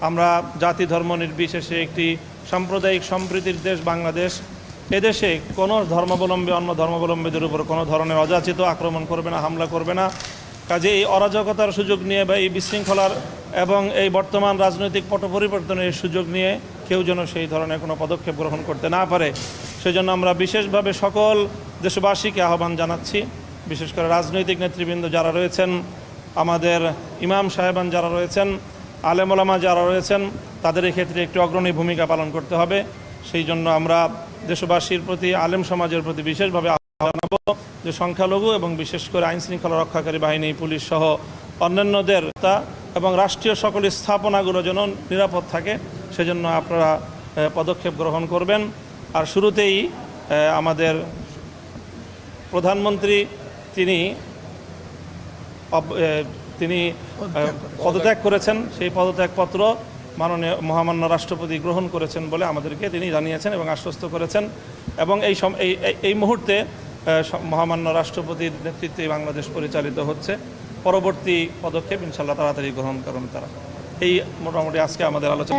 আমরা জাতি ধর্ম নির্বিশেষে একটি সাম্প্রদায়িক সম্প্রীতির দেশ বাংলাদেশ। এদেশে কোনো ধর্মাবলম্বী অন্য ধর্মাবলম্বীদের উপর কোনো ধরনের অযাচিত আক্রমণ করবে না, হামলা করবে না। কাজে এই অরাজকতার সুযোগ নিয়ে বা এই বিশৃঙ্খলার এবং এই বর্তমান রাজনৈতিক পট পরিবর্তনের সুযোগ নিয়ে কেউ যেন সেই ধরনের কোনো পদক্ষেপ গ্রহণ করতে না পারে, সেজন্য আমরা বিশেষভাবে সকল দেশবাসীকে আহ্বান জানাচ্ছি। বিশেষ করে রাজনৈতিক নেতৃবৃন্দ যারা রয়েছেন, আমাদের ইমাম সাহেবান যারা রয়েছেন, আলেম ওলামা যারা রয়েছেন, তাদের ক্ষেত্রে একটি অগ্রণী ভূমিকা পালন করতে হবে। সেই জন্য আমরা দেশবাসীর প্রতি, আলেম সমাজের প্রতি বিশেষভাবে আহ্বান জানাবো যে সংখ্যালঘু এবং বিশেষ করে আইনশৃঙ্খলা রক্ষাকারী বাহিনী, পুলিশ সহ অন্যান্যদের এবং রাষ্ট্রীয় সকল স্থাপনাগুলো যেন নিরাপদ থাকে, সেজন্য আপনারা পদক্ষেপ গ্রহণ করবেন। আর শুরুতেই আমাদের প্রধানমন্ত্রী তিনি পদত্যাগ করেছেন, সেই পদত্যাগপত্র মাননীয় মহামান্য রাষ্ট্রপতি গ্রহণ করেছেন বলে আমাদেরকে তিনি জানিয়েছেন এবং আশ্বস্ত করেছেন। এবং এই মুহূর্তে মহামান্য রাষ্ট্রপতির নেতৃত্বে বাংলাদেশ পরিচালিত হচ্ছে। পরবর্তী পদক্ষেপ ইনশাল্লাহ তাড়াতাড়ি গ্রহণ করবেন তারা। এই মোটামুটি আজকে আমাদের আলোচনা।